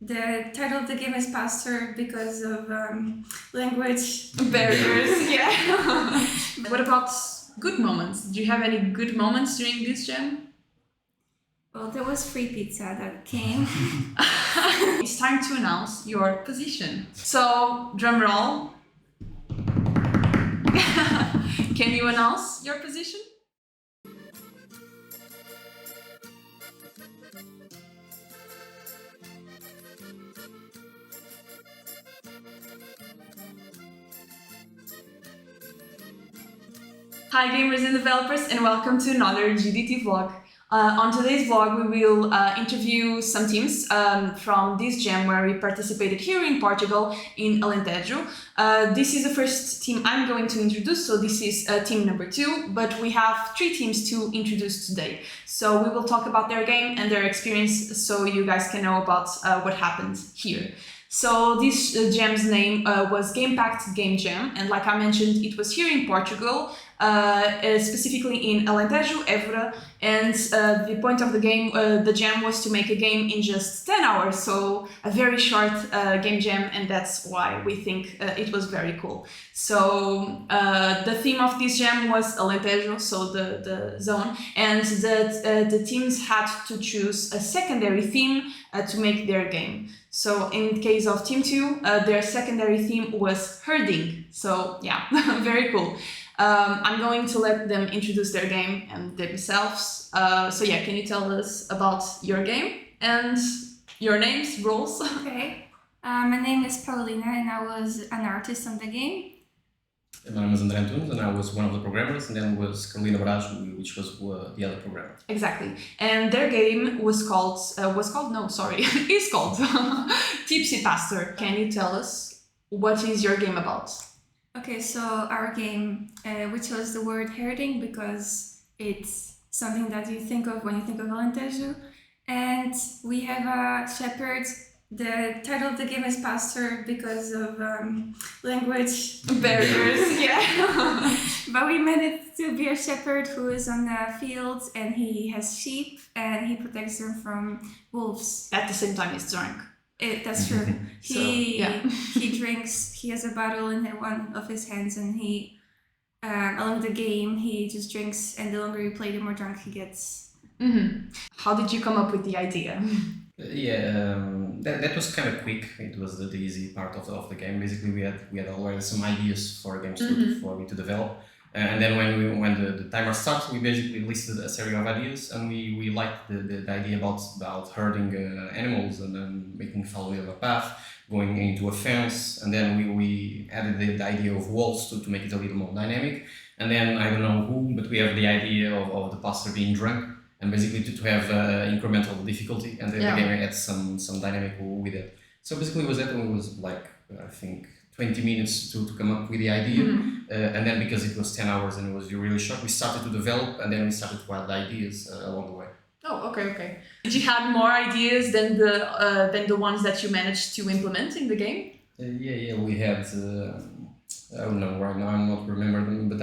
The title of the game is Pastor because of language barriers. Yeah. What about good moments? Do you have any good moments during this jam? Well, there was free pizza that came. It's time to announce your position. So, drum roll. Can you announce your position? Hi gamers and developers, and welcome to another GDT vlog. On today's vlog we will interview some teams from this jam where we participated here in Portugal in Alentejo. This is the first team I'm going to introduce, so this is team number 2, but we have 3 teams to introduce today. So we will talk about their game and their experience so you guys can know about what happened here. So this jam's name was Pact Game Jam, and like I mentioned, it was here in Portugal, specifically in Alentejo, Évora, and the point of the game, the jam, was to make a game in just 10 hours, so a very short game jam, and that's why we think it was very cool. So the theme of this jam was Alentejo, so the zone, and the teams had to choose a secondary theme to make their game. So in case of Team 2, their secondary theme was herding. So yeah, very cool. I'm going to let them introduce their game and themselves. So yeah, can you tell us about your game and your names, roles? Okay. My name is Paulina and I was an artist on the game. My name is André Antunes and I was one of the programmers, and then was Carolina Braz, which was the other programmer. Exactly. And their game is called Tipsy Pastor. Can you tell us what is your game about? Okay, so our game, we chose the word herding because it's something that you think of when you think of Alentejo. And we have a shepherd. The title of the game is Pastor because of language barriers. Yeah. But we made it to be a shepherd who is on the fields and he has sheep and he protects them from wolves. At the same time, he's drunk. That's true. He drinks, he has a bottle in one of his hands, and he, along the game, he just drinks, and the longer you play, the more drunk he gets. Mm-hmm. How did you come up with the idea? That was kind of quick. It was the easy part of the game. Basically, we had already some ideas for games for me to develop. And then when the timer starts, we basically listed a series of ideas, and we liked the idea about herding animals and then making follow a path, going into a fence, and then we added the idea of walls to make it a little more dynamic. And then I don't know who, but we have the idea of the pastor being drunk, and basically to have incremental difficulty, and then the game adds some dynamic with it. So basically it was that, and it was like, I think, 20 minutes to come up with the idea. And then because it was 10 hours and it was really short, we started to develop, and then we started to add the ideas along the way. Oh, okay. Did you have more ideas than the ones that you managed to implement in the game? We had, I don't know, right now I'm not remembering them, but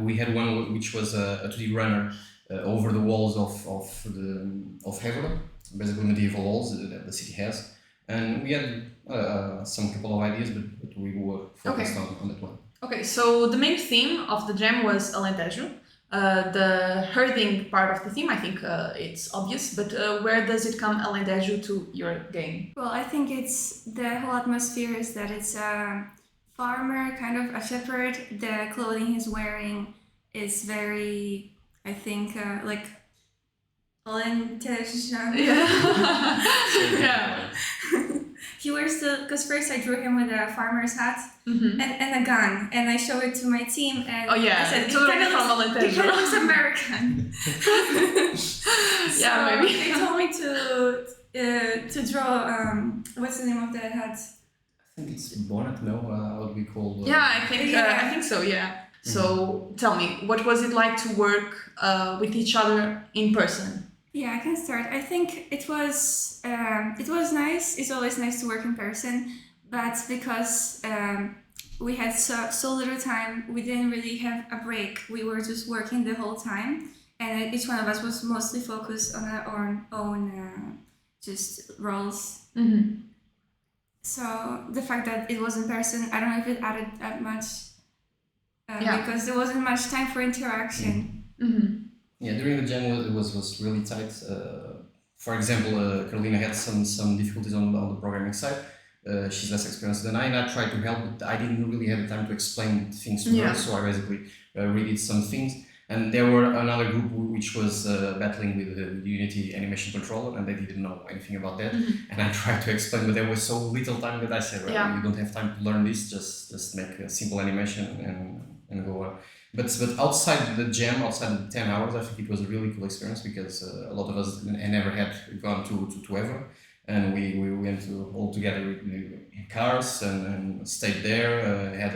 we had one which was a 2D runner over the walls of Évora, basically medieval walls that the city has. And we had some couple of ideas, but we were focused on that one. Okay, so the main theme of the jam was Alentejo. The herding part of the theme, I think it's obvious, but where does it come, Alentejo, to your game? Well, I think it's the whole atmosphere is that it's a farmer, kind of a shepherd. The clothing he's wearing is very, I think, like Alentejo. Yeah. He wears because first I drew him with a farmer's hat and a gun, and I show it to my team, and I said, totally from Alentejo. He kind of looks American. Yeah, maybe. They told me to draw, what's the name of that hat? I think it's bonnet, no? How would we call it? I think so, yeah. So tell me, what was it like to work with each other in person? Yeah, I can start. I think it was nice. It's always nice to work in person, but because we had so little time, we didn't really have a break. We were just working the whole time, and each one of us was mostly focused on our own just roles. So the fact that it was in person, I don't know if it added that much because there wasn't much time for interaction. Yeah, during the jam it was really tight. For example, Carolina had some difficulties on the programming side. She's less experienced than I, and I tried to help, but I didn't really have the time to explain things to her, so I basically redid some things. And there were another group which was battling with the Unity animation controller, and they didn't know anything about that. And I tried to explain, but there was so little time that I said, well, you don't have time to learn this, just make a simple animation and go on. But outside the jam, outside the 10 hours, I think it was a really cool experience because a lot of us never had gone to ever. And we went all together in cars and stayed there, had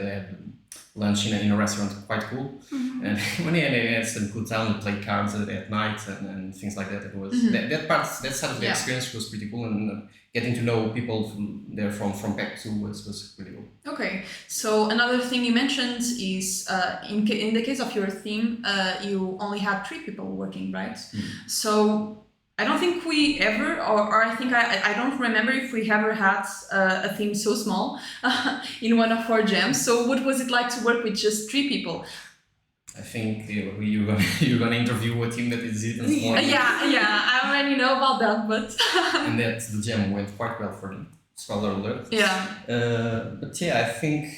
lunch in a restaurant, quite cool. And when I had some cool time to play cards at night and things like that. It was that side of the experience was pretty cool, and getting to know people from Pact too was pretty cool. Okay, so another thing you mentioned is in the case of your team, you only had 3 people working, right? So I don't think we ever, or I think I don't remember if we ever had a team so small in one of our jams. So what was it like to work with just 3 people? I think you're gonna interview a team that is even smaller. Yeah, I already know about that, but and that the jam went quite well for them. Spoiler alert. Yeah. But yeah, I think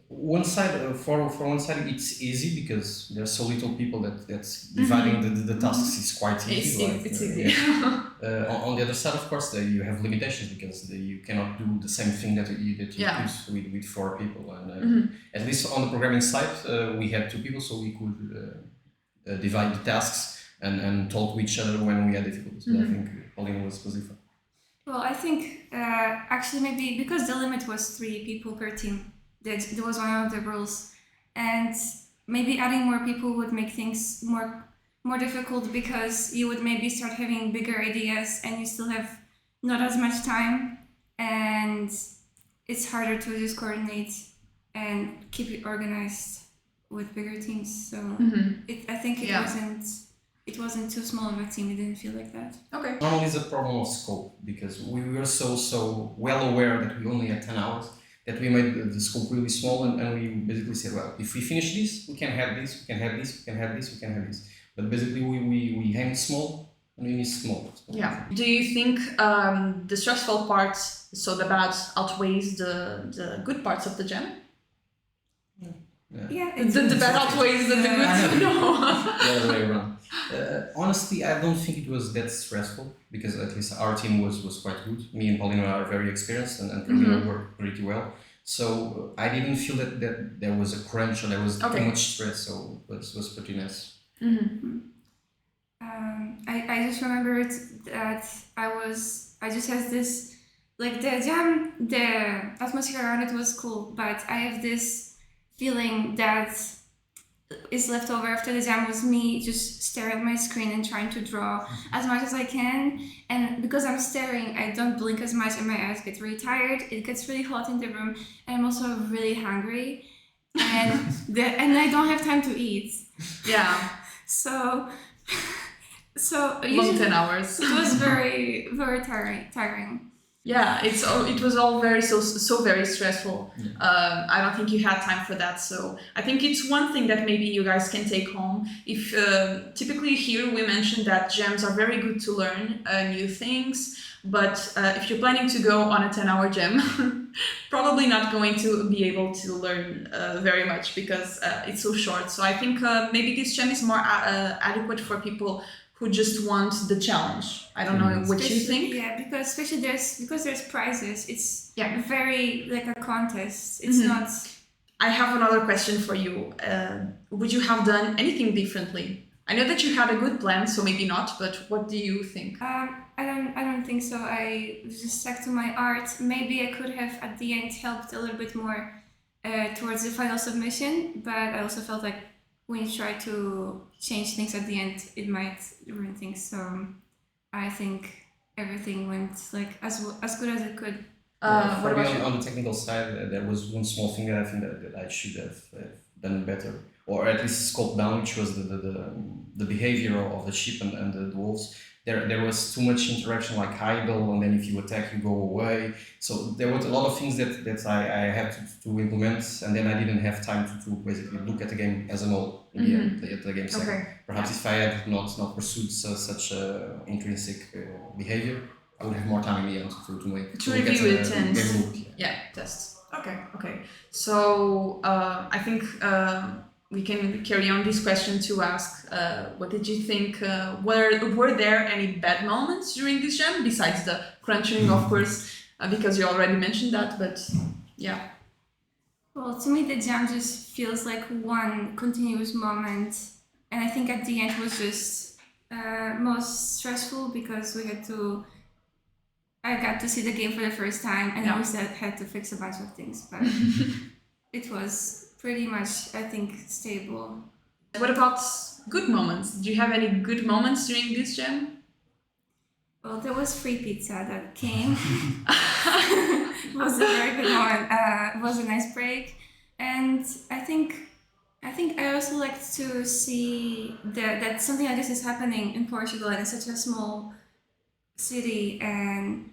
one side for one side it's easy because there's so little people that's dividing the tasks is quite easy. It's easy. On the other side, of course, you have limitations because you cannot do the same thing that you could with 4 people. And at least on the programming side, we had 2 people, so we could divide the tasks and talk to each other when we had difficulties. But I think Pauline was different. Well, I think actually maybe because the limit was 3 people per team. That was one of the rules, and maybe adding more people would make things more difficult because you would maybe start having bigger ideas and you still have not as much time, and it's harder to just coordinate and keep it organized with bigger teams. So I think it wasn't too small of a team. It didn't feel like that. Okay. Normally it's a problem of scope because we were so well aware that we only had 10 hours. That we made the scope really small, and we basically said, well, if we finish this, we can have this, we can have this, we can have this, we can have this. But basically, we aimed small, and we missed small. Yeah. Do you think the stressful parts, so the bad, outweighs the good parts of the jam? Yeah. The bad outweighs the good? No. The other way around. Honestly, I don't think it was that stressful because at least our team was quite good. Me and Paulina are very experienced and Carolina worked pretty well. So I didn't feel that there was a crunch or there was too much stress. So it was pretty nice. I just remembered that I just had this, like the jam, the atmosphere around it was cool, but I have this feeling that is left over after the jam was me just staring at my screen and trying to draw as much as I can, and because I'm staring I don't blink as much and my eyes get really tired, it gets really hot in the room, and I'm also really hungry, and and I don't have time to eat. So long 10 hours. It was very tiring. Yeah, it was all very very stressful. I don't think you had time for that, so I think it's one thing that maybe you guys can take home. If typically here we mentioned that jams are very good to learn new things, but if you're planning to go on a 10-hour jam, probably not going to be able to learn very much because it's so short. So I think maybe this jam is more adequate for people who just want the challenge. I don't know what you think. Yeah, because especially there's prizes. It's very like a contest. It's not. I have another question for you. Would you have done anything differently? I know that you had a good plan, so maybe not. But what do you think? I don't think so. I just stuck to my art. Maybe I could have at the end helped a little bit more towards the final submission, but I also felt like when you try to change things at the end, it might ruin things. So I think everything went like as good as it could. For me, on the technical side, there was one small thing that I think that I should have done better, or at least scoped down, which was the behavior of the sheep and the wolves. there was too much interaction, like idle, and then if you attack, you go away. So there was a lot of things that I had to implement, and then I didn't have time to basically look at the game as a whole in the end, at the game second. Okay. Perhaps if I had not pursued such intrinsic behavior, I would have more time in the end to make To look review at it and game loop. yeah, test. Okay. So I think we can carry on this question to ask, what did you think? Were there any bad moments during this jam besides the crunching, of course, because you already mentioned that? But yeah. Well, to me, the jam just feels like one continuous moment, and I think at the end was just most stressful because I got to see the game for the first time, and I always had to fix a bunch of things, but it was pretty much, I think, stable. What about good moments? Do you have any good moments during this jam? Well, there was free pizza that came. It was a very good one. It was a nice break, and I think I also like to see that something like this is happening in Portugal, and it's such a small city, and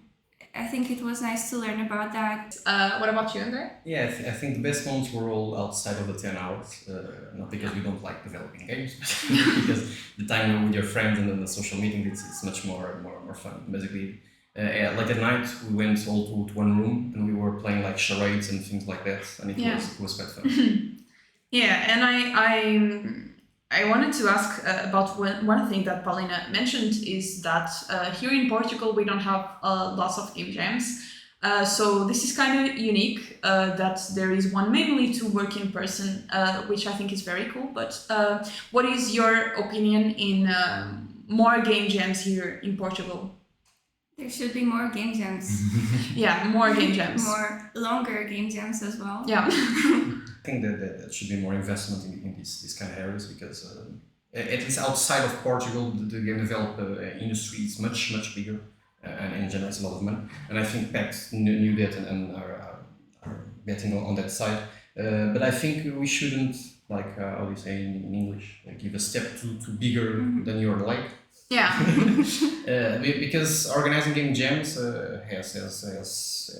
I think it was nice to learn about that. What about you, Andre? Yeah, I think the best moments were all outside of the 10 hours. Not because we don't like developing games, but because the time with your friends and then the social meeting, it's much more fun. Basically, late at night, we went all to one room and we were playing like charades and things like that, and it was quite fun. Yeah, and I wanted to ask about one thing that Paulina mentioned is that here in Portugal we don't have lots of game jams. So this is kind of unique that there is one mainly to work in person, which I think is very cool. But what is your opinion in more game jams here in Portugal? There should be more game jams. Yeah, more game jams. More longer game jams as well. Yeah. I think that should be more investment in these kind of areas because at least outside of Portugal, the game development industry is much bigger and generates a lot of money. And I think Pact knew that and are betting on that side. But I think we shouldn't, like how do you say in English, give a step too bigger than your leg. Yeah. Because organizing game jams has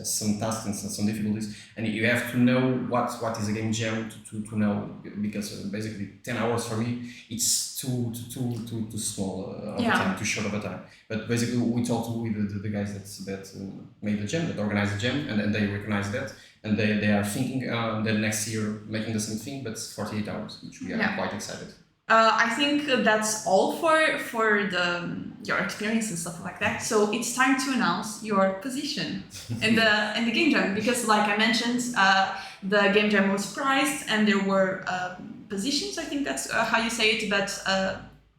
some tasks and some difficulties, and you have to know what is a game jam to know, because basically 10 hours for me it's too small of a time, too short of a time. But basically we talked with the guys that made the jam, that organized the jam, and they recognize that, and they are thinking that next year making the same thing, but 48 hours, which we are quite excited. I think that's all for your experience and stuff like that. So it's time to announce your position in the game jam, because like I mentioned, the game jam was prized and there were positions. I think that's how you say it. But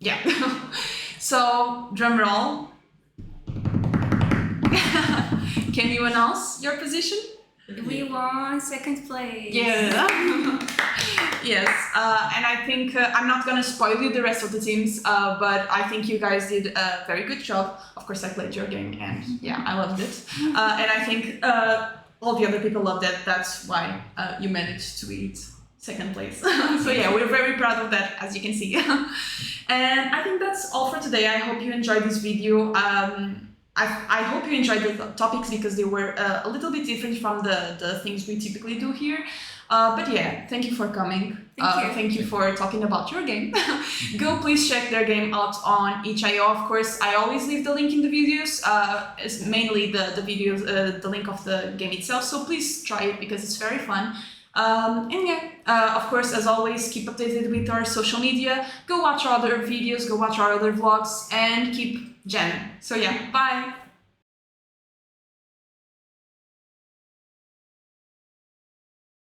yeah. So drum roll. Can you announce your position? We won second place. Yeah. Yes, and I think I'm not gonna spoil you the rest of the teams, but I think you guys did a very good job. Of course, I played your game, and yeah, I loved it. And I think all the other people loved it. That's why you managed to eat second place. So yeah, we're very proud of that, as you can see. And I think that's all for today. I hope you enjoyed this video. I hope you enjoyed the topics because they were a little bit different from the things we typically do here. But yeah, thank you for coming. Thank you for talking about your game. Go please check their game out on itch.io. Of course, I always leave the link in the videos. It's mainly the videos, the link of the game itself. So please try it because it's very fun. And yeah, of course, as always, keep updated with our social media. Go watch our other videos, go watch our other vlogs, and keep jamming. So yeah, bye!